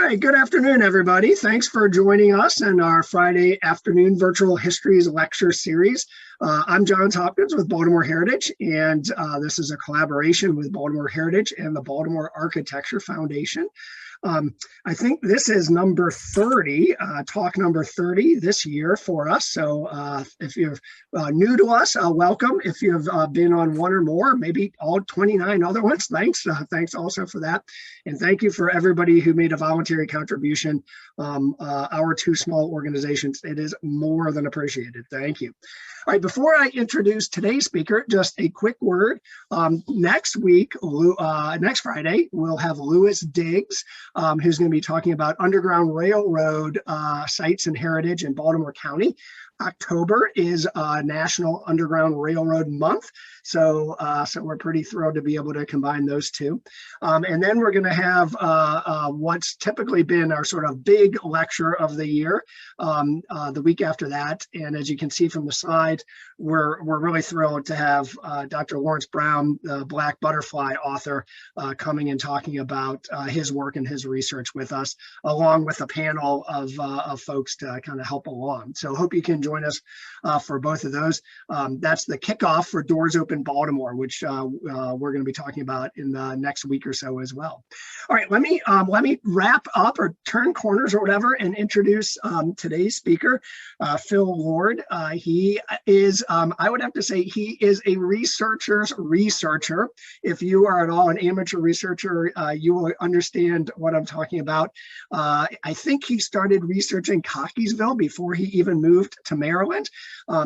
right, good afternoon, everybody. Thanks for joining us in our Friday afternoon Virtual Histories Lecture Series. I'm John Hopkins with Baltimore Heritage, and this is a collaboration with Baltimore Heritage and the Baltimore Architecture Foundation. I think this is number 30, talk number 30 this year for us. So if you're new to us, welcome. If you've been on one or more, maybe all 29 other ones, thanks. Thanks also for that. And thank you for everybody who made a voluntary contribution. Our two small organizations, it is more than appreciated. Thank you. All right, before I introduce today's speaker, just a quick word. Next week, next Friday, we'll have Louis Diggs, who's going to be talking about Underground Railroad sites and heritage in Baltimore County. October is National Underground Railroad Month, so we're pretty thrilled to be able to combine those two. And then we're going to have what's typically been our sort of big lecture of the year the week after that. And as you can see from the slide, we're really thrilled to have Dr. Lawrence Brown, the Black Butterfly author, coming and talking about his work and his research with us, along with a panel of folks to kind of help along. So hope you can join us for both of those. That's the kickoff for Doors Open Baltimore, which we're going to be talking about in the next week or so as well. All right, let me wrap up or turn corners or whatever and introduce today's speaker, Phil Lord. He is, I would have to say, he is a researcher's researcher. If you are at all an amateur researcher, you will understand what I'm talking about. I think he started researching Cockeysville before he even moved to Maryland.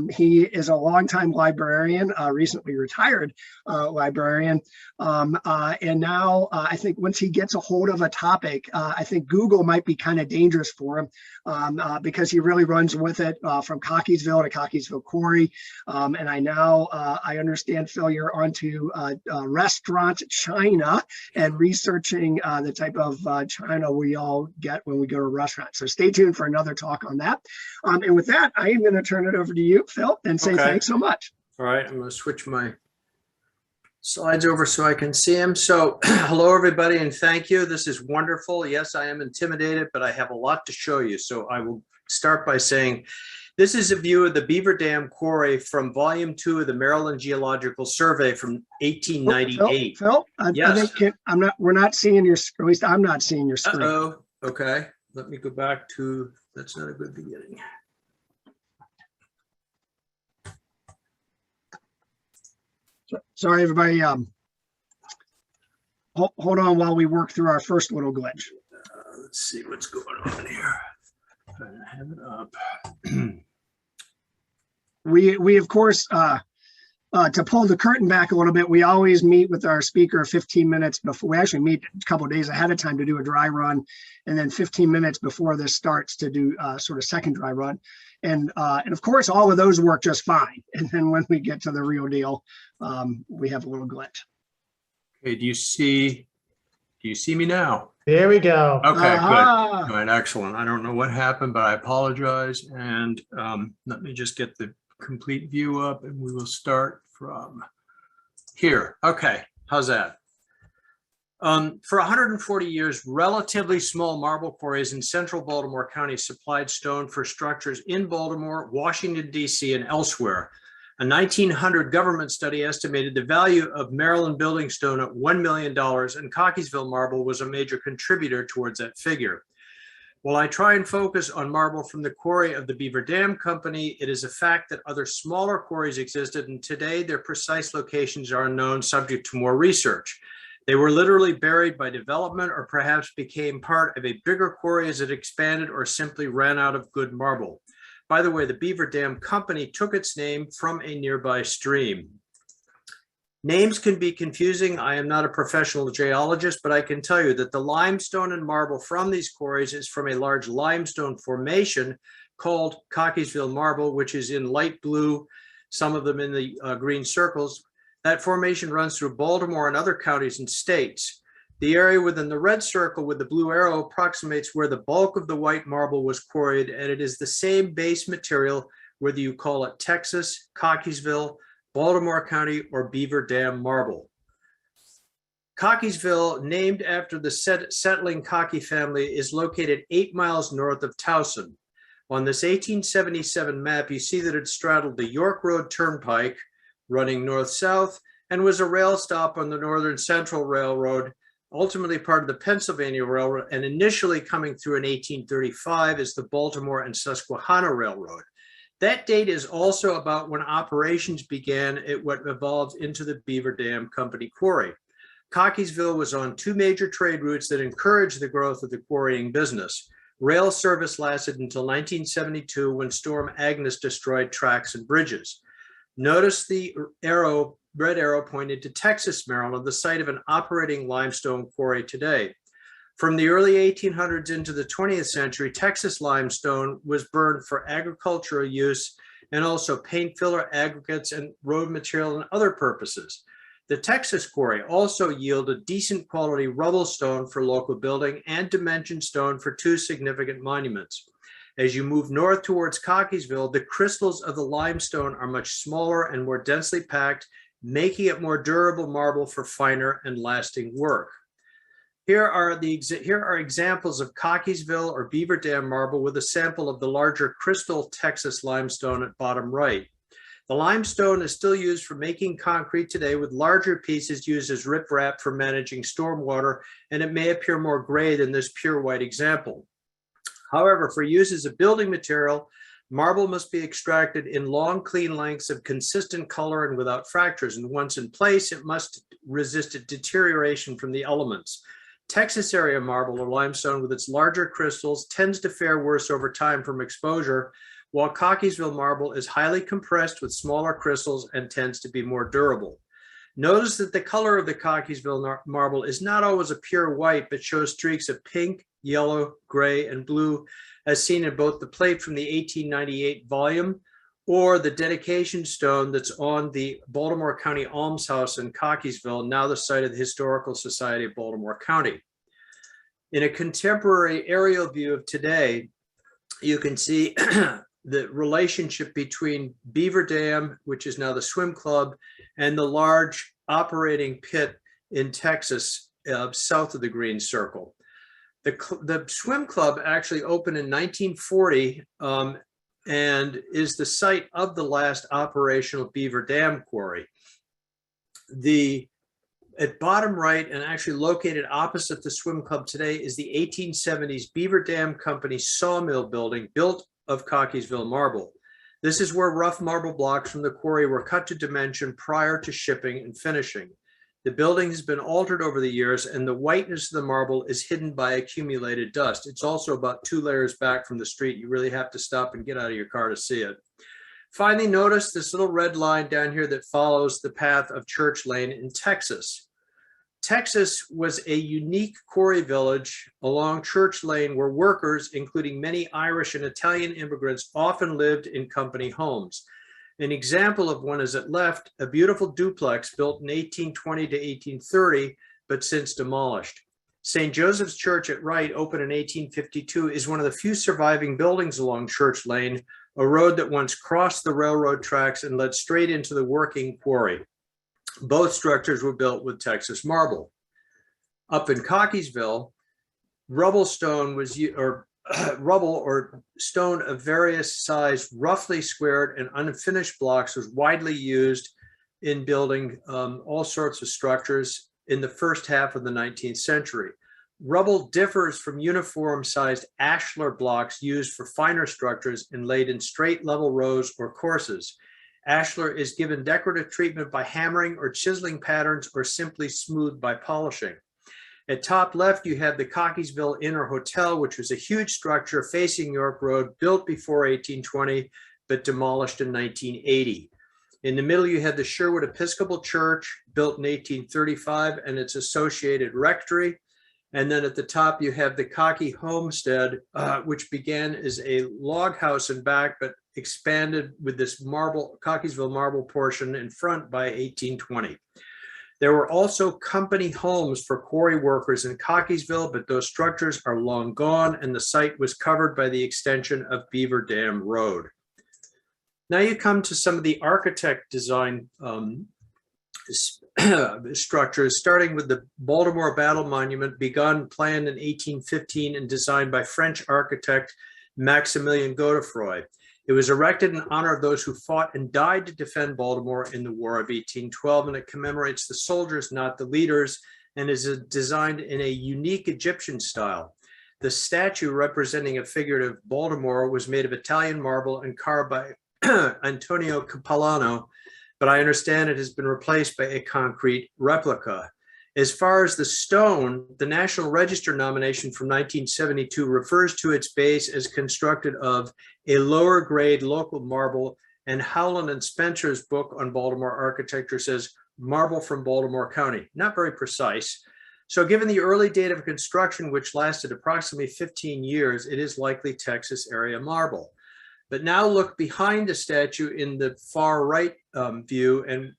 He is a longtime librarian, recently retired librarian. And now I think once he gets a hold of a topic, I think Google might be kind of dangerous for him because he really runs with it from Cockeysville to Cockeysville Quarry. And I understand, Phil, you're onto restaurant China and researching the type of China we all get when we go to a restaurant. So stay tuned for another talk on that. And with that, I am going to turn it over to you, Phil, and say thanks so much. All right, I'm going to switch my slides over so I can see them. So hello, everybody, and thank you. This is wonderful. Yes, I am intimidated, but I have a lot to show you. So I will start by saying this is a view of the Beaver Dam Quarry from Volume 2 of the Maryland Geological Survey from 1898. Phil, yes. We're not seeing your, at least I'm not seeing your screen. Uh-oh, okay. Let me go back to, that's not a good beginning. Sorry, everybody. Hold on while we work through our first little glitch. Let's see what's going on here. Trying to have it up. We of course, to pull the curtain back a little bit, we always meet with our speaker 15 minutes before. We actually meet a couple of days ahead of time to do a dry run, and then 15 minutes before this starts to do sort of second dry run. And of course, all of those work just fine. And then when we get to the real deal, we have a little glitch. Okay, do you see me now? There we go. Okay, good. All right, excellent. I don't know what happened, but I apologize. And let me just get the complete view up, and we will start from here. Okay, how's that? For 140 years, relatively small marble quarries in central Baltimore County supplied stone for structures in Baltimore, Washington, DC, and elsewhere. A 1900 government study estimated the value of Maryland building stone at $1 million, and Cockeysville marble was a major contributor towards that figure. While I try and focus on marble from the quarry of the Beaver Dam Company, it is a fact that other smaller quarries existed, and today their precise locations are unknown, subject to more research. They were literally buried by development, or perhaps became part of a bigger quarry as it expanded, or simply ran out of good marble. By the way, the Beaver Dam Company took its name from a nearby stream. Names can be confusing. I am not a professional geologist, but I can tell you that the limestone and marble from these quarries is from a large limestone formation called Cockeysville Marble, which is in light blue, some of them in the green circles. That formation runs through Baltimore and other counties and states. The area within the red circle with the blue arrow approximates where the bulk of the white marble was quarried, and it is the same base material, whether you call it Texas, Cockeysville, Baltimore County, or Beaver Dam Marble. Cockeysville, named after the settling Cockey family, is located 8 miles north of Towson. On this 1877 map, you see that it straddled the York Road Turnpike, running north-south, and was a rail stop on the Northern Central Railroad, ultimately part of the Pennsylvania Railroad, and initially coming through in 1835 as the Baltimore and Susquehanna Railroad. That date is also about when operations began at what evolved into the Beaver Dam Company quarry. Cockeysville was on 2 major trade routes that encouraged the growth of the quarrying business. Rail service lasted until 1972 when Storm Agnes destroyed tracks and bridges. Notice the red arrow pointed to Texas, Maryland, the site of an operating limestone quarry today. From the early 1800s into the 20th century, Texas limestone was burned for agricultural use and also paint filler, aggregates, and road material and other purposes. The Texas quarry also yielded decent quality rubble stone for local building and dimension stone for 2 significant monuments. As you move north towards Cockeysville, the crystals of the limestone are much smaller and more densely packed, making it more durable marble for finer and lasting work. Here are examples of Cockeysville or Beaver Dam marble with a sample of the larger crystal Texas limestone at bottom right. The limestone is still used for making concrete today, with larger pieces used as riprap for managing stormwater, and it may appear more gray than this pure white example. However, for use as a building material, marble must be extracted in long, clean lengths of consistent color and without fractures, and once in place, it must resist deterioration from the elements. Texas area marble or limestone with its larger crystals tends to fare worse over time from exposure, while Cockeysville marble is highly compressed with smaller crystals and tends to be more durable. Notice that the color of the Cockeysville marble is not always a pure white, but shows streaks of pink, yellow, gray, and blue, as seen in both the plate from the 1898 volume or the dedication stone that's on the Baltimore County Almshouse in Cockeysville, now the site of the Historical Society of Baltimore County. In a contemporary aerial view of today, you can see the relationship between Beaver Dam, which is now the swim club, and the large operating pit in Texas, south of the green circle. The swim club actually opened in 1940 and is the site of the last operational Beaver Dam quarry. At bottom right, and actually located opposite the swim club today, is the 1870s Beaver Dam Company sawmill building built of Cockeysville marble. This is where rough marble blocks from the quarry were cut to dimension prior to shipping and finishing. The building has been altered over the years, and the whiteness of the marble is hidden by accumulated dust. It's also about 2 layers back from the street. You really have to stop and get out of your car to see it. Finally, notice this little red line down here that follows the path of Church Lane in Texas. Texas was a unique quarry village along Church Lane where workers, including many Irish and Italian immigrants, often lived in company homes. An example of one is at left, a beautiful duplex built in 1820 to 1830, but since demolished. St. Joseph's Church at right, opened in 1852, is one of the few surviving buildings along Church Lane, a road that once crossed the railroad tracks and led straight into the working quarry. Both structures were built with Texas marble. Up in Cockeysville, rubble or stone of various size, roughly squared and unfinished blocks, was widely used in building all sorts of structures in the first half of the 19th century. Rubble differs from uniform-sized ashlar blocks used for finer structures and laid in straight level rows or courses. Ashlar is given decorative treatment by hammering or chiseling patterns, or simply smoothed by polishing. At top left, you have the Cockeysville Inn or Hotel, which was a huge structure facing York Road, built before 1820, but demolished in 1980. In the middle, you have the Sherwood Episcopal Church, built in 1835, and its associated rectory. And then at the top, you have the Cockey Homestead, which began as a log house in back, but expanded with this Cockeysville marble portion in front by 1820. There were also company homes for quarry workers in Cockeysville, but those structures are long gone, and the site was covered by the extension of Beaver Dam Road. Now you come to some of the architect design structures, starting with the Baltimore Battle Monument, begun, planned in 1815 and designed by French architect Maximilien Godefroy. It was erected in honor of those who fought and died to defend Baltimore in the War of 1812, and it commemorates the soldiers, not the leaders, and is designed in a unique Egyptian style. The statue representing a figurative Baltimore was made of Italian marble and carved by Antonio Capilano, but I understand it has been replaced by a concrete replica. As far as the stone, the National Register nomination from 1972 refers to its base as constructed of a lower grade local marble, and Howland and Spencer's book on Baltimore architecture says marble from Baltimore County. Not very precise. So given the early date of construction, which lasted approximately 15 years, it is likely Texas area marble. But now look behind the statue in the far right view, and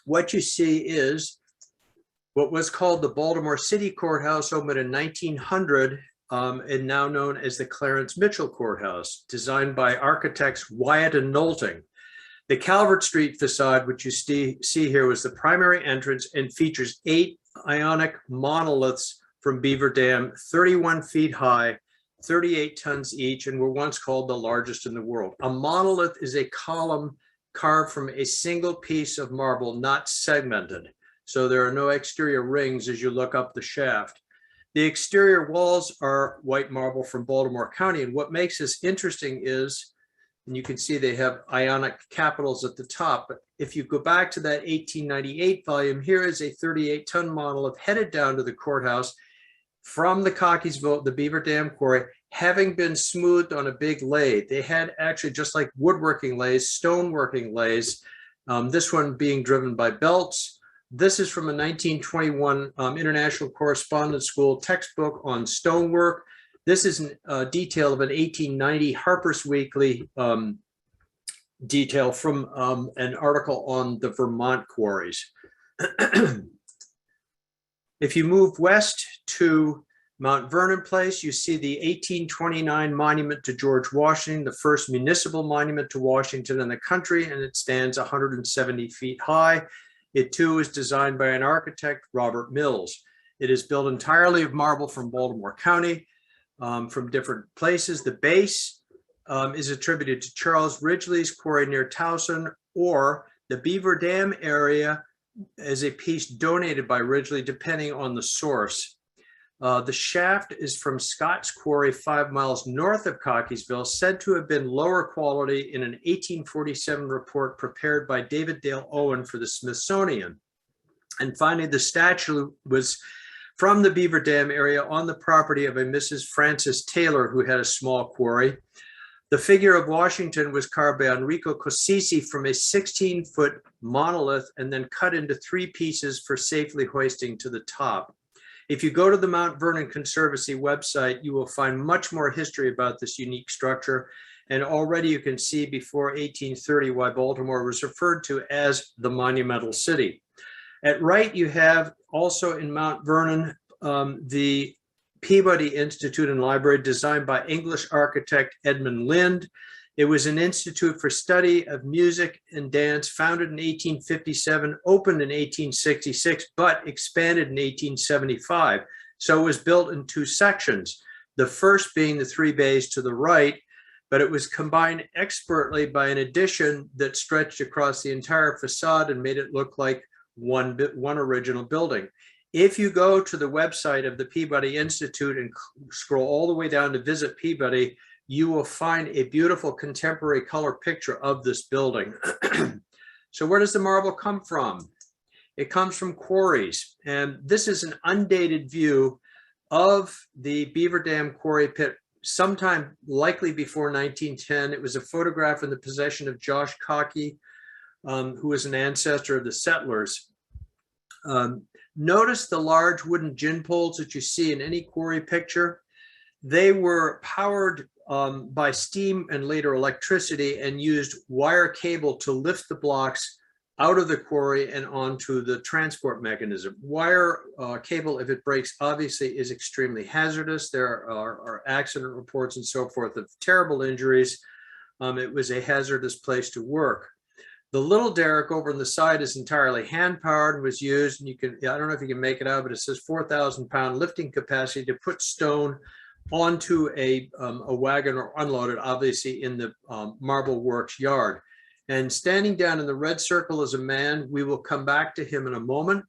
what you see is what was called the Baltimore City Courthouse, opened in 1900 and now known as the Clarence Mitchell Courthouse, designed by architects Wyatt and Knowlting. The Calvert Street facade, which you see here, was the primary entrance and features 8 Ionic monoliths from Beaver Dam, 31 feet high, 38 tons each, and were once called the largest in the world. A monolith is a column carved from a single piece of marble, not segmented. So there are no exterior rings as you look up the shaft. The exterior walls are white marble from Baltimore County. And what makes this interesting is, and you can see they have Ionic capitals at the top, but if you go back to that 1898 volume, here is a 38-ton monolith headed down to the courthouse from the Cockeysville, the Beaver Dam Quarry, having been smoothed on a big lathe. They had actually, just like woodworking lathes, stoneworking lathes, this one being driven by belts. This is from a 1921 International Correspondence School textbook on stonework. This is a detail of an 1890 Harper's Weekly detail from an article on the Vermont quarries. If you move west to Mount Vernon Place, you see the 1829 monument to George Washington, the first municipal monument to Washington in the country, and it stands 170 feet high. It too is designed by an architect, Robert Mills. It is built entirely of marble from Baltimore County, from different places. The base is attributed to Charles Ridgely's quarry near Towson, or the Beaver Dam area as a piece donated by Ridgely, depending on the source. The shaft is from Scott's Quarry 5 miles north of Cockeysville, said to have been lower quality in an 1847 report prepared by David Dale Owen for the Smithsonian. And finally, the statue was from the Beaver Dam area on the property of a Mrs. Frances Taylor, who had a small quarry. The figure of Washington was carved by Enrico Cossisi from a 16-foot monolith and then cut into 3 pieces for safely hoisting to the top. If you go to the Mount Vernon Conservancy website, you will find much more history about this unique structure. And already you can see before 1830 why Baltimore was referred to as the Monumental City. At right, you have also in Mount Vernon the Peabody Institute and Library, designed by English architect Edmund Lind. It was an institute for study of music and dance, founded in 1857, opened in 1866, but expanded in 1875. So it was built in 2 sections, the first being the 3 bays to the right, but it was combined expertly by an addition that stretched across the entire facade and made it look like one original building. If you go to the website of the Peabody Institute and scroll all the way down to Visit Peabody, you will find a beautiful contemporary color picture of this building. So where does the marble come from? It comes from quarries. And this is an undated view of the Beaver Dam Quarry pit, sometime likely before 1910. It was a photograph in the possession of Josh Cockey, who was an ancestor of the settlers. Notice the large wooden gin poles that you see in any quarry picture. They were powered by steam and later electricity, and used wire cable to lift the blocks out of the quarry and onto the transport mechanism. Wire cable, if it breaks, obviously is extremely hazardous. There are accident reports and so forth of terrible injuries. It was a hazardous place to work. The little derrick over on the side is entirely hand powered and was used, and you can, I don't know if you can make it out, but it says 4,000-pound lifting capacity to put stone onto a wagon or unload it, obviously in the marble works yard. And standing down in the red circle is a man. We will come back to him in a moment.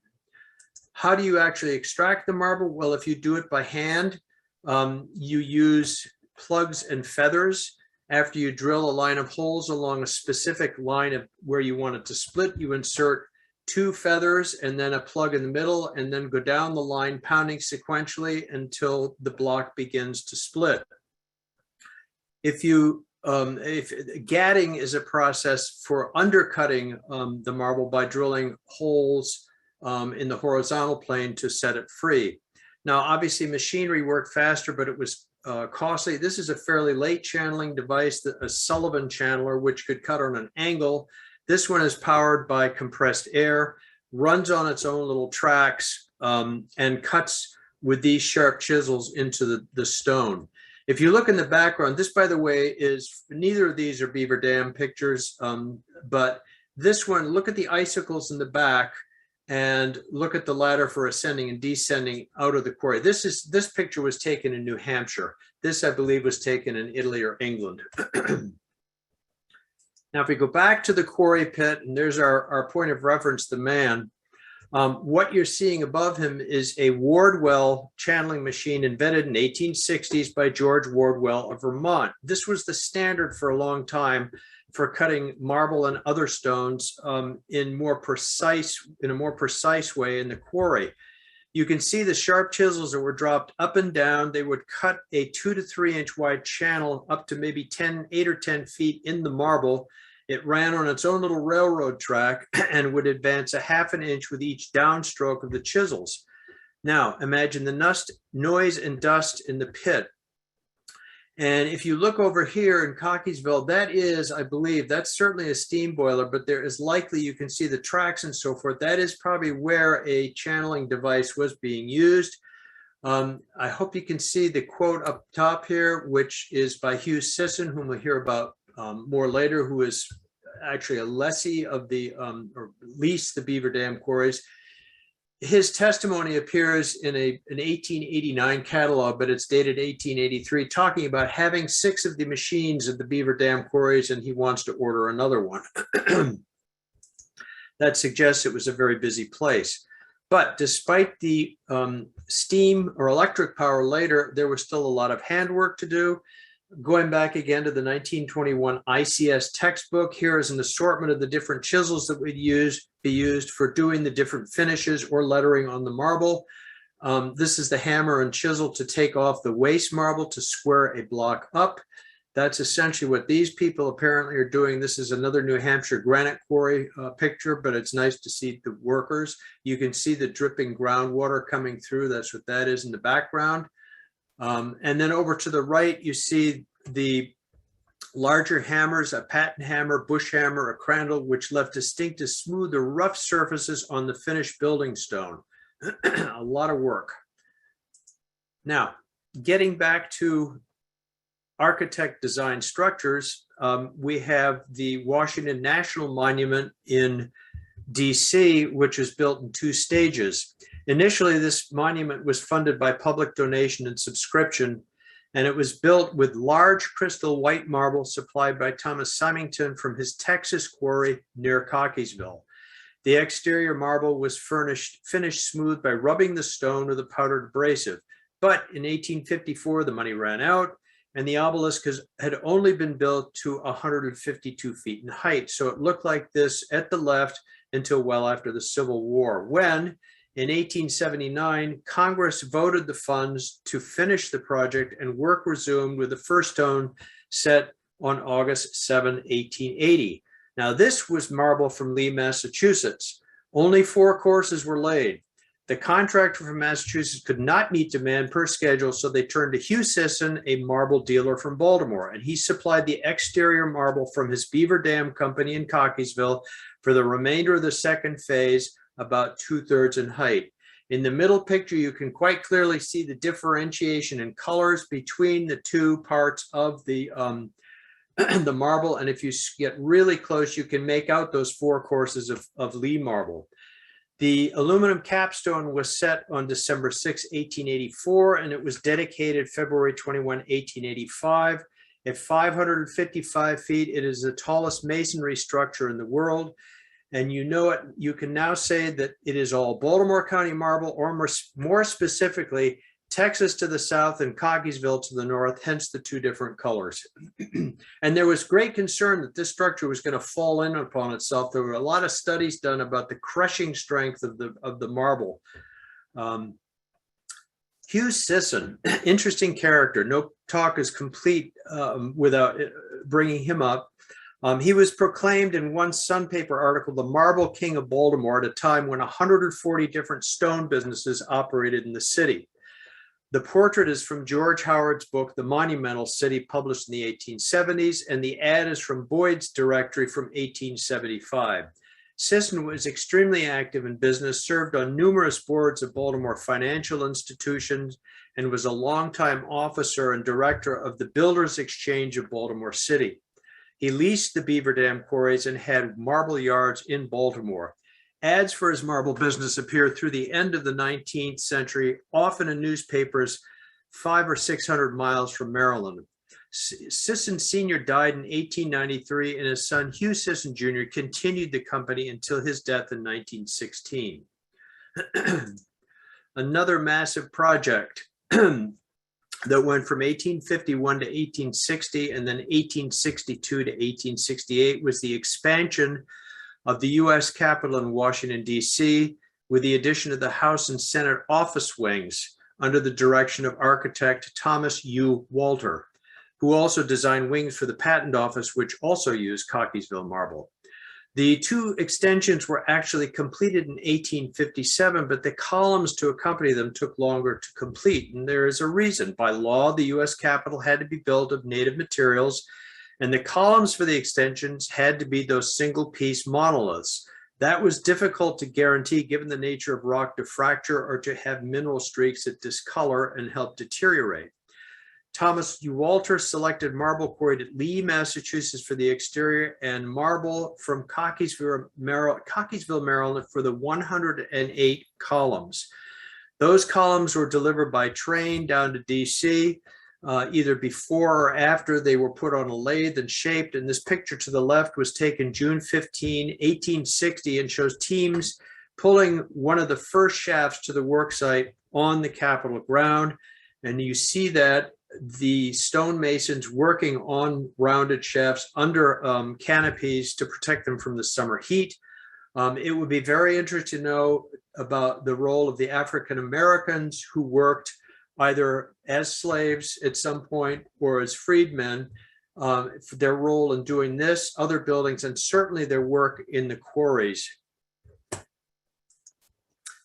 How do you actually extract the marble? Well, if you do it by hand, you use plugs and feathers. After you drill a line of holes along a specific line of where you want it to split, you insert 2 feathers and then a plug in the middle, and then go down the line, pounding sequentially until the block begins to split. If gadding is a process for undercutting the marble by drilling holes in the horizontal plane to set it free. Now, obviously, machinery worked faster, but it was costly. This is a fairly late channeling device, a Sullivan channeler, which could cut on an angle. This one is powered by compressed air, runs on its own little tracks, and cuts with these sharp chisels into the stone. If you look in the background, this, by the way, is, neither of these are Beaver Dam pictures, but this one, look at the icicles in the back and look at the ladder for ascending and descending out of the quarry. This picture was taken in New Hampshire. This, I believe, was taken in Italy or England. Now, if we go back to the quarry pit, and there's our point of reference, the man, what you're seeing above him is a Wardwell channeling machine invented in 1860s by George Wardwell of Vermont. This was the standard for a long time for cutting marble and other stones in a more precise way in the quarry. You can see the sharp chisels that were dropped up and down. They would cut a 2 to 3 inch wide channel up to maybe 8 or 10 feet in the marble. It ran on its own little railroad track and would advance a ½ an inch with each downstroke of the chisels. Now, imagine the noise and dust in the pit. And if you look over here in Cockeysville, that is, I believe, that's certainly a steam boiler, but there is likely, you can see the tracks and so forth. That is probably where a channeling device was being used. I hope you can see the quote up top here, which is by Hugh Sisson, whom we'll hear about more later, who is actually a lessee of the, or leased the Beaver Dam Quarries. His testimony appears in an 1889 catalog, but it's dated 1883, talking about having 6 of the machines at the Beaver Dam Quarries, and he wants to order another one. That suggests it was a very busy place. But despite the steam or electric power later, there was still a lot of handwork to do. Going back again to the 1921 ICS textbook, here is an assortment of the different chisels that would be used for doing the different finishes or lettering on the marble. This is the hammer and chisel to take off the waste marble to square a block up. That's essentially what these people apparently are doing. This is another New Hampshire granite quarry picture, but it's nice to see the workers. You can see the dripping groundwater coming through. That's what that is in the background. And then over to the right, you see the larger hammers, a patent hammer, bush hammer, a crandle, which left distinct to smooth the rough surfaces on the finished building stone. A lot of work. Now, getting back to architect design structures, we have the Washington National Monument in DC, which was built in 2 stages. Initially, this monument was funded by public donation and subscription, and it was built with large crystal white marble supplied by Thomas Symington from his Texas quarry near Cockeysville. The exterior marble was finished smooth by rubbing the stone with a powdered abrasive. But in 1854, the money ran out, and the obelisk had only been built to 152 feet in height. So it looked like this at the left until well after the Civil War, when in 1879, Congress voted the funds to finish the project, and work resumed with the first stone set on August 7, 1880. Now, this was marble from Lee, Massachusetts. Only 4 courses were laid. The contractor from Massachusetts could not meet demand per schedule, so they turned to Hugh Sisson, a marble dealer from Baltimore, and he supplied the exterior marble from his Beaver Dam company in Cockeysville for the remainder of the second phase, about 2/3 in height. In the middle picture, you can quite clearly see the differentiation in colors between the 2 parts of the the marble. And if you get really close, you can make out those 4 courses of Lee marble. The aluminum capstone was set on December 6, 1884, and it was dedicated February 21, 1885. At 555 feet, it is the tallest masonry structure in the world. And you know it, you can now say that it is all Baltimore County marble, or more specifically, Texas to the south and Cockeysville to the north, hence the 2 different colors. And there was great concern that this structure was going to fall in upon itself. There were a lot of studies done about the crushing strength of the marble. Hugh Sisson, interesting character. No talk is complete without bringing him up. He was proclaimed in one Sun paper article the Marble King of Baltimore at a time when 140 different stone businesses operated in the city. The portrait is from George Howard's book, The Monumental City, published in the 1870s, and the ad is from Boyd's Directory from 1875. Sisson was extremely active in business, served on numerous boards of Baltimore financial institutions, and was a longtime officer and director of the Builders Exchange of Baltimore City. He leased the Beaver Dam Quarries and had marble yards in Baltimore. Ads for his marble business appeared through the end of the 19th century, often in newspapers 500 or 600 miles from Maryland. Sisson Sr. died in 1893, and his son Hugh Sisson Jr. continued the company until his death in 1916. Another massive project that went from 1851 to 1860 and then 1862 to 1868 was the expansion of the U.S. Capitol in Washington, DC, with the addition of the House and Senate office wings under the direction of architect Thomas U. Walter, who also designed wings for the Patent Office, which also used Cockeysville marble. The 2 extensions were actually completed in 1857, but the columns to accompany them took longer to complete. And there is a reason. By law, the U.S. Capitol had to be built of native materials, and the columns for the extensions had to be those single-piece monoliths. That was difficult to guarantee given the nature of rock to fracture or to have mineral streaks that discolor and help deteriorate. Thomas U. Walter selected marble quarried at Lee, Massachusetts for the exterior, and marble from Cockeysville, Maryland for the 108 columns. Those columns were delivered by train down to DC, either before or after they were put on a lathe and shaped. And this picture to the left was taken June 15, 1860, and shows teams pulling one of the first shafts to the worksite on the Capitol ground. And you see that the stonemasons working on rounded shafts under canopies to protect them from the summer heat. It would be very interesting to know about the role of the African Americans who worked either as slaves at some point or as freedmen, for their role in doing this, other buildings, and certainly their work in the quarries.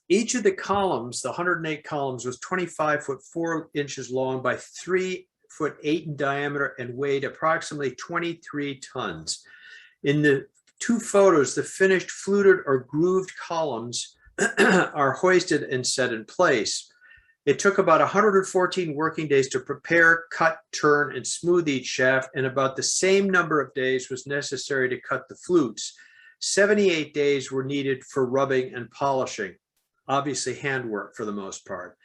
Each of the columns, the 108 columns, was 25 foot 4 inches long by 3 foot 8 in diameter and weighed approximately 23 tons. In the 2 photos, the finished fluted or grooved columns are hoisted and set in place. It took about 114 working days to prepare, cut, turn, and smooth each shaft, and about the same number of days was necessary to cut the flutes. 78 days were needed for rubbing and polishing, obviously handwork for the most part.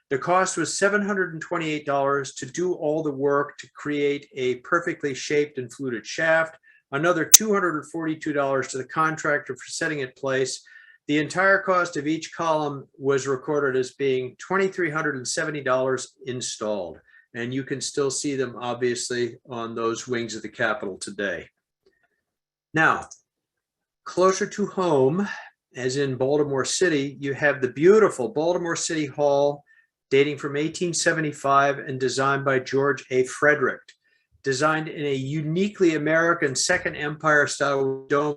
The cost was $728 to do all the work to create a perfectly shaped and fluted shaft, another $242 to the contractor for setting it in place. The entire cost of each column was recorded as being $2,370 installed. And you can still see them obviously on those wings of the Capitol today. Now, closer to home, as in Baltimore City, you have the beautiful Baltimore City Hall dating from 1875 and designed by George A. Frederick. Designed in a uniquely American Second Empire style dome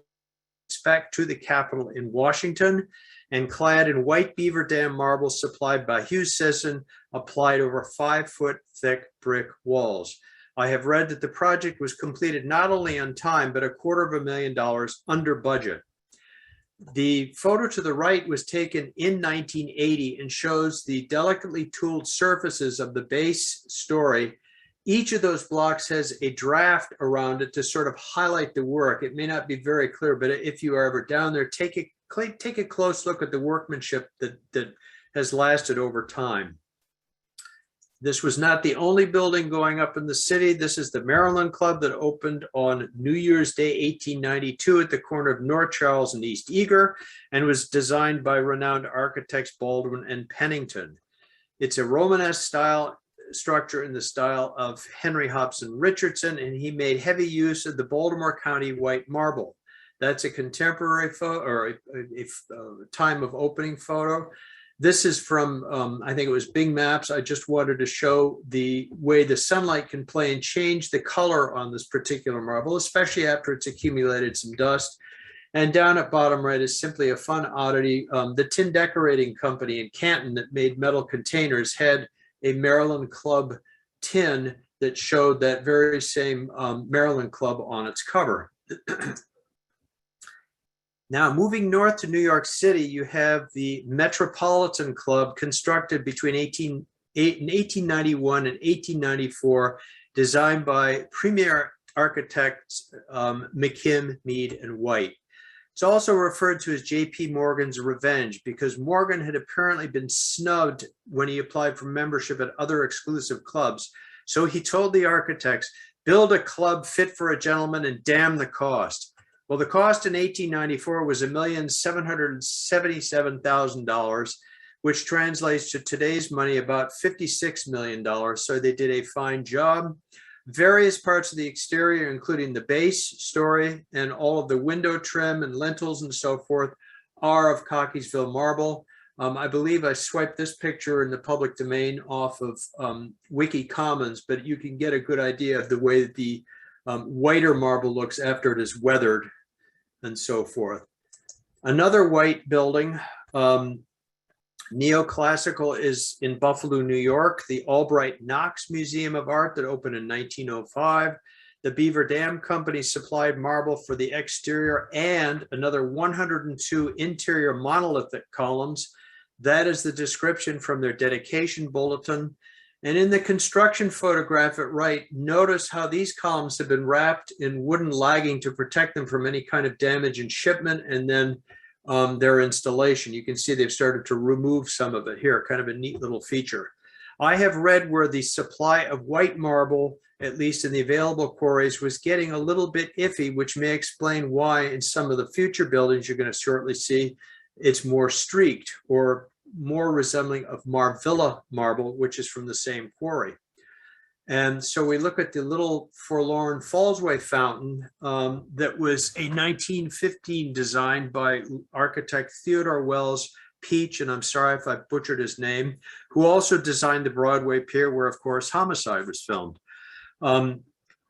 respect to the Capitol in Washington, and clad in white Beaver Dam marble supplied by Hugh Sisson, applied over 5 foot thick brick walls. I have read that the project was completed not only on time, but $250,000 under budget. The photo to the right was taken in 1980 and shows the delicately tooled surfaces of the base story Each of those blocks has a draft around it to sort of highlight the work. It may not be very clear, but if you are ever down there, take a close look at the workmanship that has lasted over time. This was not the only building going up in the city. This is the Maryland Club that opened on New Year's Day, 1892 at the corner of North Charles and East Eager, and was designed by renowned architects Baldwin and Pennington. It's a Romanesque style structure in the style of Henry Hobson Richardson, and he made heavy use of the Baltimore County white marble. That's a contemporary photo, or a time of opening photo. This is from, I think it was Bing Maps. I just wanted to show the way the sunlight can play and change the color on this particular marble, especially after it's accumulated some dust. And down at bottom right is simply a fun oddity. The Tin Decorating Company in Canton that made metal containers had a Maryland Club tin that showed that very same Maryland Club on its cover. Now, moving north to New York City, you have the Metropolitan Club, constructed between 1891 and 1894, designed by premier architects McKim, Mead, and White. It's also referred to as J.P. Morgan's Revenge, because Morgan had apparently been snubbed when he applied for membership at other exclusive clubs. So he told the architects, build a club fit for a gentleman and damn the cost. Well, the cost in 1894 was $1,777,000, which translates to today's money about $56 million. So they did a fine job. Various parts of the exterior, including the base story and all of the window trim and lintels and so forth, are of Cockeysville marble. I believe I swiped this picture in the public domain off of Wiki Commons, but you can get a good idea of the way that the whiter marble looks after it is weathered and so forth. Another white building, neoclassical, is in Buffalo, New York, the AlbrightKnox Museum of Art that opened in 1905. The Beaver Dam Company supplied marble for the exterior and another 102 interior monolithic columns. That is the description from their dedication bulletin. And in the construction photograph at right, notice how these columns have been wrapped in wooden lagging to protect them from any kind of damage in shipment and then their installation. You can see they've started to remove some of it here, kind of a neat little feature. I have read where the supply of white marble, at least in the available quarries, was getting a little bit iffy, which may explain why in some of the future buildings you're going to shortly see it's more streaked or more resembling of Marvilla marble, which is from the same quarry. And so we look at the little forlorn Fallsway Fountain that was a 1915 design by architect Theodore Wells Peach, and I'm sorry if I butchered his name, who also designed the Broadway Pier, where, of course, Homicide was filmed.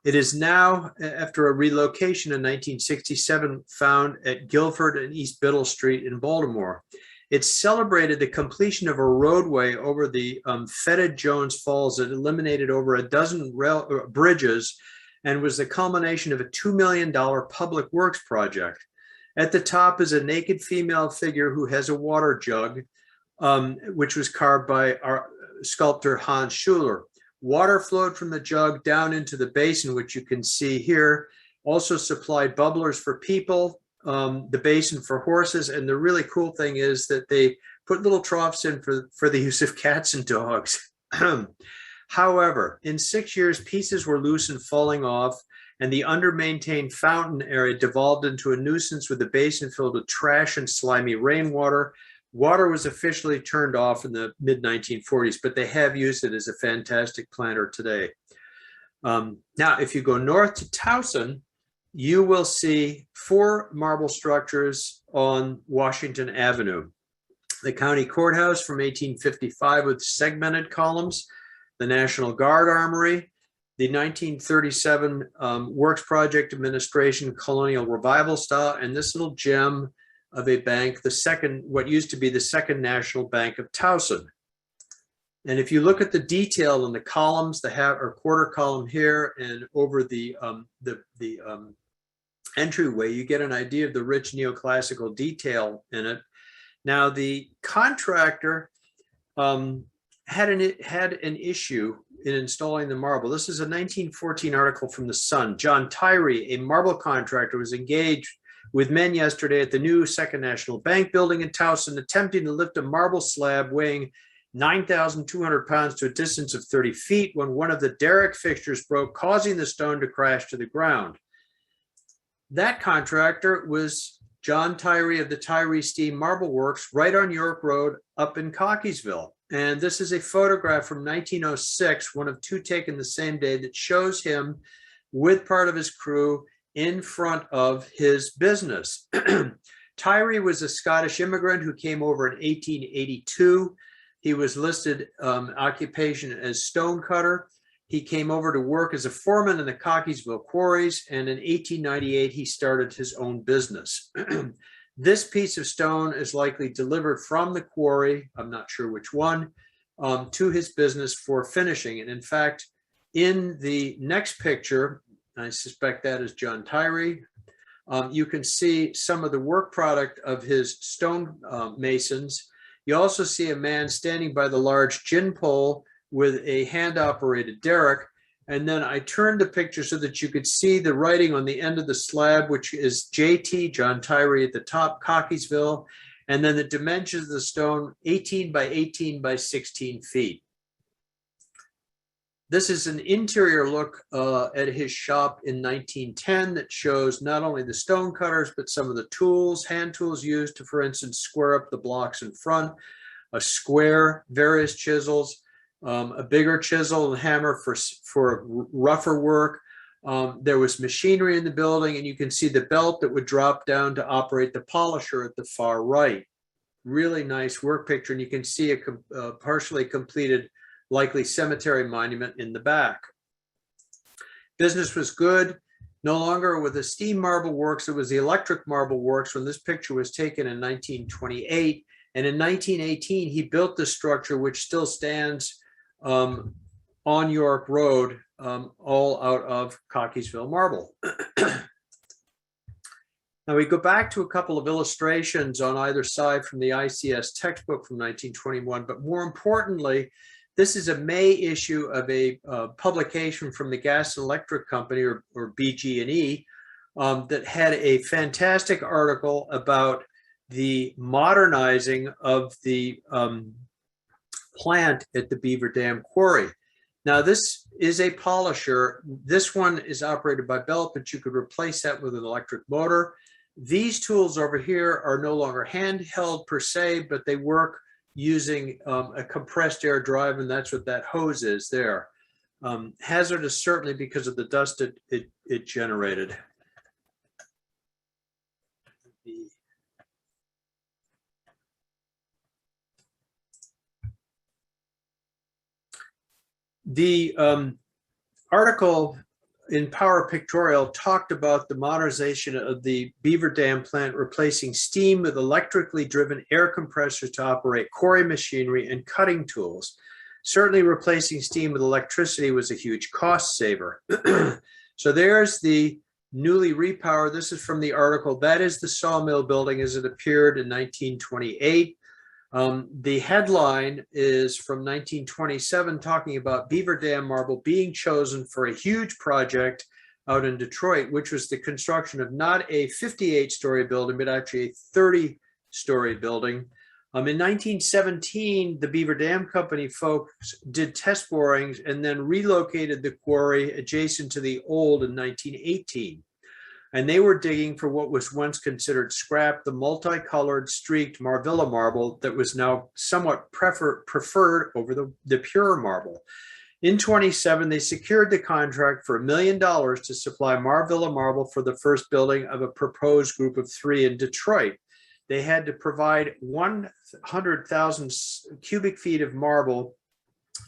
It is now, after a relocation in 1967, found at Guilford and East Biddle Street in Baltimore. It celebrated the completion of a roadway over the Fetid Jones Falls that eliminated over a dozen bridges and was the culmination of a $2 million public works project. At the top is a naked female figure who has a water jug, which was carved by our sculptor Hans Schuler. Water flowed from the jug down into the basin, which you can see here. Also supplied bubblers for people, the basin for horses, and the really cool thing is that they put little troughs in for the use of cats and dogs. However, in 6 years, pieces were loose and falling off, and the under-maintained fountain area devolved into a nuisance with the basin filled with trash and slimy rainwater. Water was officially turned off in the mid-1940s, but they have used it as a fantastic planter today. Now, if you go north to Towson, you will see 4 marble structures on Washington Avenue. The County Courthouse from 1855 with segmented columns, the National Guard Armory, the 1937 Works Project Administration Colonial Revival style, and this little gem of a bank, the second, what used to be the Second National Bank of Towson. And if you look at the detail in the columns, the half or quarter column here and over the entryway, you get an idea of the rich neoclassical detail in it. Now, the contractor had an issue in installing the marble. This is a 1914 article from the Sun. John Tyree, a marble contractor, was engaged with men yesterday at the new Second National Bank building in Towson, attempting to lift a marble slab weighing 9,200 pounds to a distance of 30 feet when one of the derrick fixtures broke, causing the stone to crash to the ground. That contractor was John Tyree of the Tyree Steam Marble Works right on York Road up in Cockeysville. And this is a photograph from 1906, one of two taken the same day, that shows him with part of his crew in front of his business. Tyree was a Scottish immigrant who came over in 1882. He was listed occupation as stonecutter. He came over to work as a foreman in the Cockeysville Quarries, and in 1898, he started his own business. This piece of stone is likely delivered from the quarry, I'm not sure which one, to his business for finishing. And in fact, in the next picture, I suspect that is John Tyree, you can see some of the work product of his stone masons. You also see a man standing by the large gin pole with a hand-operated derrick. And then I turned the picture so that you could see the writing on the end of the slab, which is JT, John Tyree at the top, Cockeysville, and then the dimensions of the stone, 18 by 18 by 16 feet. This is an interior look at his shop in 1910 that shows not only the stone cutters, but some of the tools, hand tools used to, for instance, square up the blocks in front, a square, various chisels, a bigger chisel and hammer for rougher work. There was machinery in the building, and you can see the belt that would drop down to operate the polisher at the far right. Really nice work picture, and you can see a partially completed, likely cemetery monument in the back. Business was good. No longer with the steam marble works, it was the electric marble works when this picture was taken in 1928. And in 1918, he built the structure which still stands on York Road, all out of Cockeysville marble. Now we go back to a couple of illustrations on either side from the ICS textbook from 1921, but more importantly, this is a May issue of a publication from the Gas and Electric Company, or BGE, that had a fantastic article about the modernizing of the plant at the Beaver Dam Quarry. Now, this is a polisher. This one is operated by belt, but you could replace that with an electric motor. These tools over here are no longer handheld per se, but they work using a compressed air drive, and that's what that hose is there. Hazardous certainly because of the dust it generated. The article in Power Pictorial talked about the modernization of the Beaver Dam plant, replacing steam with electrically driven air compressors to operate quarry machinery and cutting tools. Certainly replacing steam with electricity was a huge cost saver. So there's the newly repowered. This is from the article. That is the sawmill building as it appeared in 1928. The headline is from 1927, talking about Beaver Dam Marble being chosen for a huge project out in Detroit, which was the construction of not a 58-story building, but actually a 30-story building. In 1917, the Beaver Dam Company folks did test borings and then relocated the quarry adjacent to the old in 1918. And they were digging for what was once considered scrap, the multicolored streaked Marvilla marble that was now somewhat preferred over the pure marble. In 27, they secured the contract for $1 million to supply Marvilla marble for the first building of a proposed group of 3 in Detroit. They had to provide 100,000 cubic feet of marble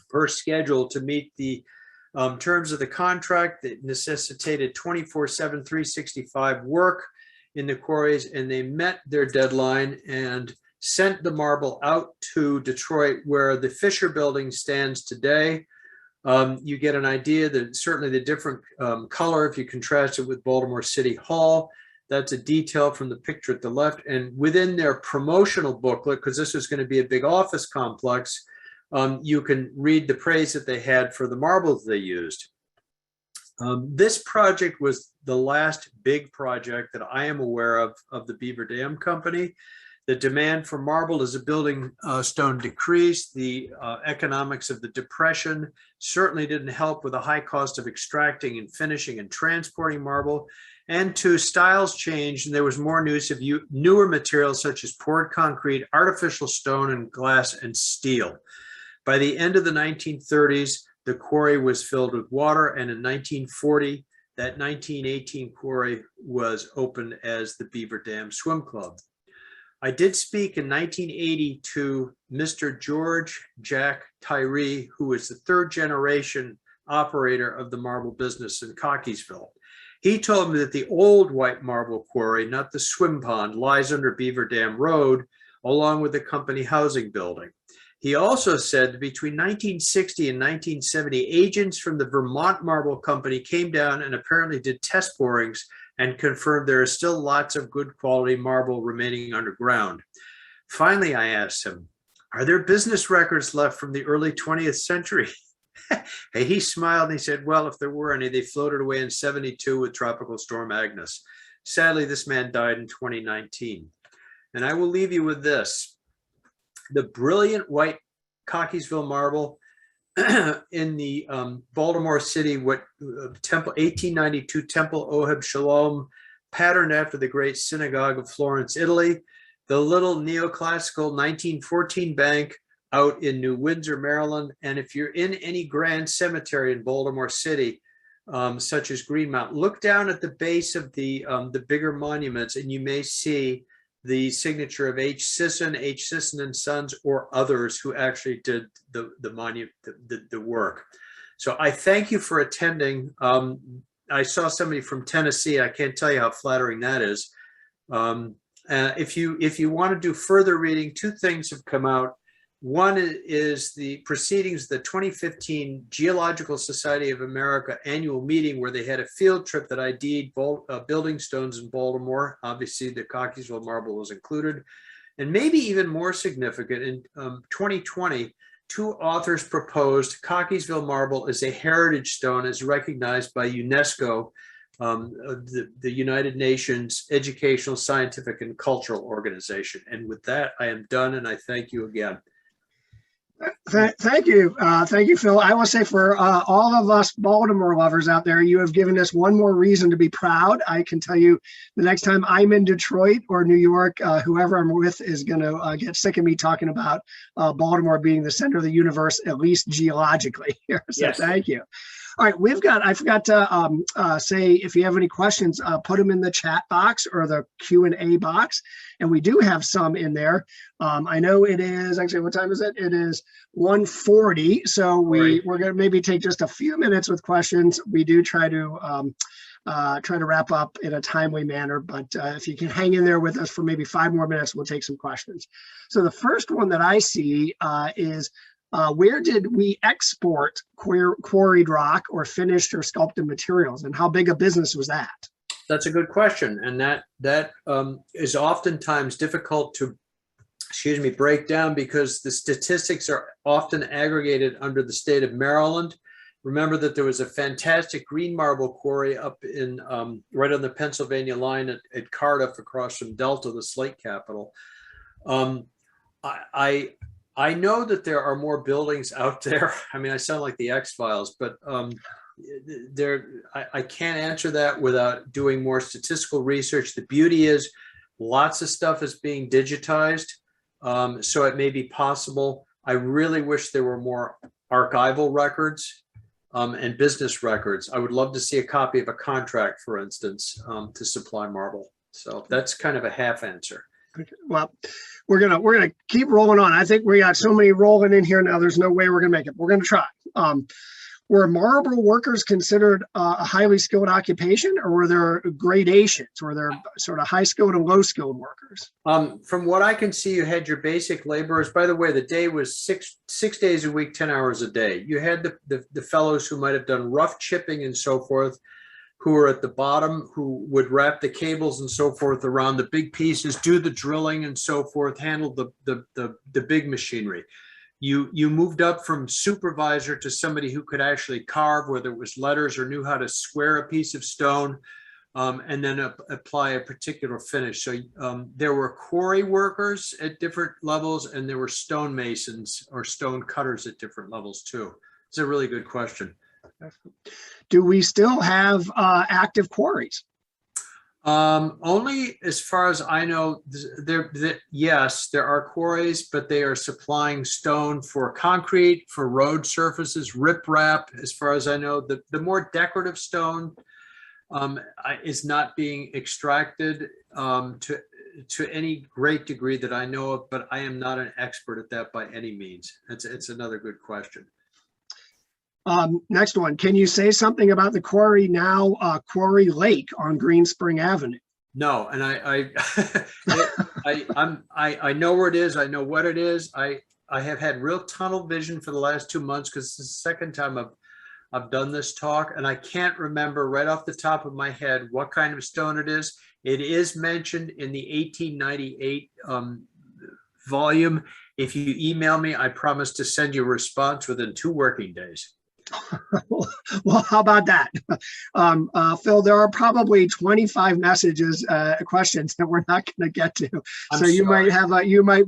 per schedule to meet the terms of the contract that necessitated 24/7, 365 work in the quarries, and they met their deadline and sent the marble out to Detroit, where the Fisher building stands today. You get an idea that certainly the different color, if you contrast it with Baltimore City Hall, that's a detail from the picture at the left. And within their promotional booklet, because this was going to be a big office complex, you can read the praise that they had for the marbles they used. This project was the last big project that I am aware of the Beaver Dam Company. The demand for marble as a building stone decreased. The economics of the Depression certainly didn't help with the high cost of extracting and finishing and transporting marble. And two, styles changed, and there was more use of newer materials such as poured concrete, artificial stone, and glass and steel. By the end of the 1930s, the quarry was filled with water, and in 1940, that 1918 quarry was opened as the Beaver Dam Swim Club. I did speak in 1980 to Mr. George Jack Tyree, who is the third generation operator of the marble business in Cockeysville. He told me that the old white marble quarry, not the swim pond, lies under Beaver Dam Road, along with the company housing building. He also said that between 1960 and 1970, agents from the Vermont Marble Company came down and apparently did test borings and confirmed there is still lots of good quality marble remaining underground. Finally, I asked him, are there business records left from the early 20th century? Hey, he smiled and he said, well, if there were any, they floated away in 72 with Tropical Storm Agnes. Sadly, this man died in 2019. And I will leave you with this. The brilliant white Cockeysville marble in the Baltimore City, Temple 1892 Temple Oheb Shalom, patterned after the great synagogue of Florence, Italy. The little neoclassical 1914 bank out in New Windsor, Maryland. And if you're in any grand cemetery in Baltimore City, such as Greenmount, look down at the base of the bigger monuments, and you may see the signature of H. Sisson and Sons, or others who actually did the work. So I thank you for attending. I saw somebody from Tennessee. I can't tell you how flattering that is. If you want to do further reading, two things have come out. One is the proceedings of the 2015 Geological Society of America annual meeting, where they had a field trip that ID'd building stones in Baltimore. Obviously, the Cockeysville marble was included. And maybe even more significant, in 2020, two authors proposed Cockeysville marble as a heritage stone, as recognized by UNESCO, the United Nations Educational, Scientific, and Cultural Organization. And with that, I am done, and I thank you again. Thank you. Thank you, Phil. I will say for all of us Baltimore lovers out there, you have given us one more reason to be proud. I can tell you the next time I'm in Detroit or New York, whoever I'm with is going to get sick of me talking about Baltimore being the center of the universe, at least geologically here. So yes. Thank you. All right, I forgot to say, if you have any questions, put them in the chat box or the Q&A box. And we do have some in there. I know it is, actually, what time is it? It is 1:40. So we're going to maybe take just a few minutes with questions. We do try to wrap up in a timely manner, but if you can hang in there with us for maybe 5 more minutes, we'll take some questions. So the first one that I see is, where did we export quarried rock or finished or sculpted materials, and how big a business was that? That's a good question, and that is oftentimes difficult to, break down, because the statistics are often aggregated under the state of Maryland. Remember that there was a fantastic green marble quarry up in right on the Pennsylvania line at Cardiff, across from Delta, the slate capital. I know that there are more buildings out there. I mean, I sound like the X-Files, but I can't answer that without doing more statistical research. The beauty is lots of stuff is being digitized, so it may be possible. I really wish there were more archival records and business records. I would love to see a copy of a contract, for instance, to supply marble. So that's kind of a half answer. Well, we're gonna keep rolling on. I think we got so many rolling in here now. There's no way we're gonna make it. We're gonna try. Were marble workers considered a highly skilled occupation, or were there gradations? Were there sort of high skilled and low skilled workers? From what I can see, you had your basic laborers. By the way, the day was six days a week, 10 hours a day. You had the fellows who might have done rough chipping and so forth, who were at the bottom, who would wrap the cables and so forth around the big pieces, do the drilling and so forth, handle the big machinery. you moved up from supervisor to somebody who could actually carve, whether it was letters or knew how to square a piece of stone, and then apply a particular finish. So there were quarry workers at different levels, and there were stonemasons or stone cutters at different levels too. It's a really good question. Do we still have active quarries? Only as far as I know, yes, there are quarries, but they are supplying stone for concrete, for road surfaces, riprap. As far as I know, the more decorative stone is not being extracted to any great degree that I know of, but I am not an expert at that by any means. It's another good question. Next one. Can you say something about the quarry now, Quarry Lake on Green Spring Avenue? No, and I know where it is. I know what it is. I have had real tunnel vision for the last 2 months because it's the second time I've done this talk, and I can't remember right off the top of my head what kind of stone it is. It is mentioned in the 1898 volume. If you email me, I promise to send you a response within 2 working days. Well, how about that? Phil, there are probably 25 messages, questions that we're not going to get to. So you might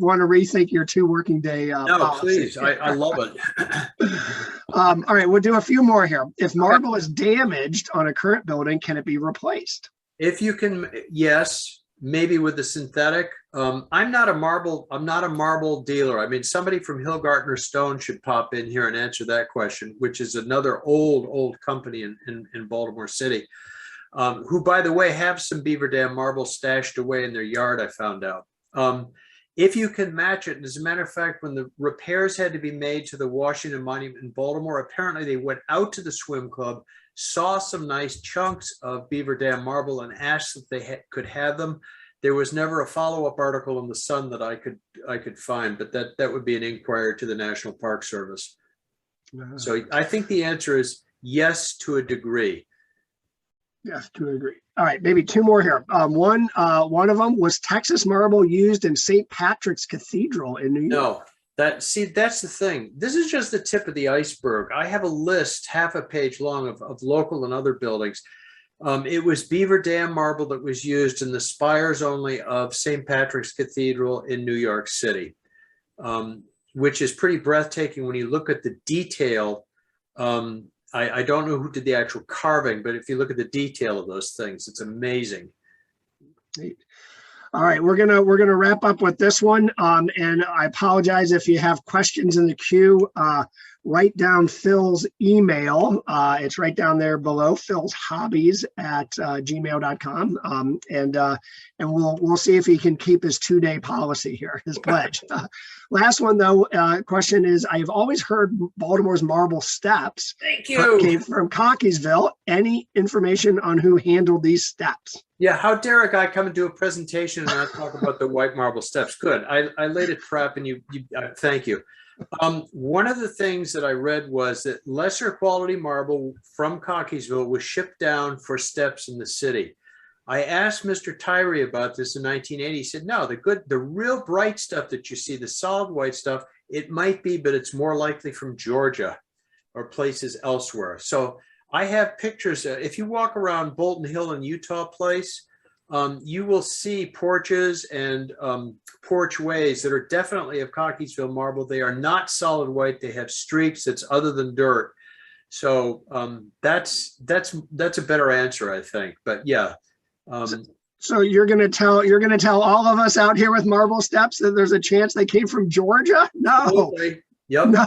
want to rethink your 2 working day. No, policy. Please. I love it. All right, we'll do a few more here. If marble is damaged on a current building, can it be replaced? If you can, yes, maybe with the synthetic. I'm not a marble dealer. I mean, somebody from Hillgartner Stone should pop in here and answer that question, which is another old company in Baltimore City, who, by the way, have some Beaver Dam marble stashed away in their yard, I found out. If you can match it, and as a matter of fact, when the repairs had to be made to the Washington Monument in Baltimore, apparently they went out to the swim club, saw some nice chunks of Beaver Dam marble and asked if they could have them. There was never a follow-up article in the Sun that I could find, but that would be an inquiry to the National Park Service. So I think the answer is yes, to a degree. Yes, to a degree. All right, maybe 2 more here. One of them was Texas marble used in St. Patrick's Cathedral in New York. No. That's the thing. This is just the tip of the iceberg. I have a list, half a page long, of local and other buildings. It was Beaver Dam marble that was used in the spires only of St. Patrick's Cathedral in New York City, which is pretty breathtaking when you look at the detail. I don't know who did the actual carving, but if you look at the detail of those things, it's amazing. Neat. All right, we're gonna wrap up with this one, and I apologize if you have questions in the queue. Write down Phil's email. It's right down there below, philshobbies@gmail.com, and we'll see if he can keep his 2-day policy here, his pledge. Last one though, question is: I've always heard Baltimore's marble steps came from Cockeysville. Any information on who handled these steps? Yeah, how dare a guy come and do a presentation and not talk about the white marble steps? Good, I laid it prep, and you thank you. One of the things that I read was that lesser quality marble from Cockeysville was shipped down for steps in the city. I asked Mr. Tyree about this in 1980. He said, no, the real bright stuff that you see, the solid white stuff, it might be, but it's more likely from Georgia or places elsewhere. So I have pictures. If you walk around Bolton Hill in Utah Place, you will see porches and porchways that are definitely of Cockeysville marble. They are not solid white. They have streaks that's other than dirt. So that's a better answer, I think. But yeah. So you're gonna tell all of us out here with marble steps that there's a chance they came from Georgia? No. Totally. Yep. No.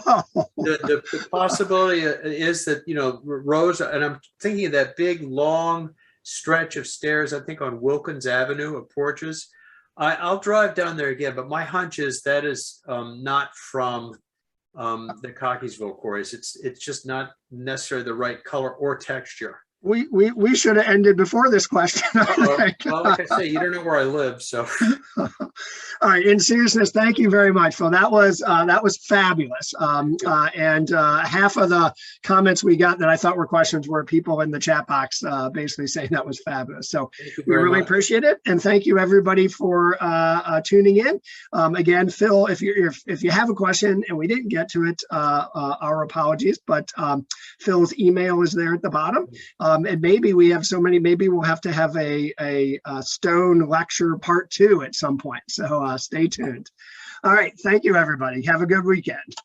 The possibility is that, rows, and I'm thinking of that big long stretch of stairs, I think on Wilkins Avenue of porches. I'll drive down there again, but my hunch is that is not from the Cockeysville quarries. It's just not necessarily the right color or texture. We should have ended before this question. I think. Well, like I say, you don't know where I live, so. All right. In seriousness, thank you very much, Phil. That was fabulous. And half of the comments we got that I thought were questions were people in the chat box basically saying that was fabulous. So we really appreciate it, and thank you everybody for tuning in. Again, Phil, if you have a question and we didn't get to it, our apologies. But Phil's email is there at the bottom. And maybe we have so many. Maybe we'll have to have a stone lecture part 2 at some point. So stay tuned. All right. Thank you, everybody. Have a good weekend.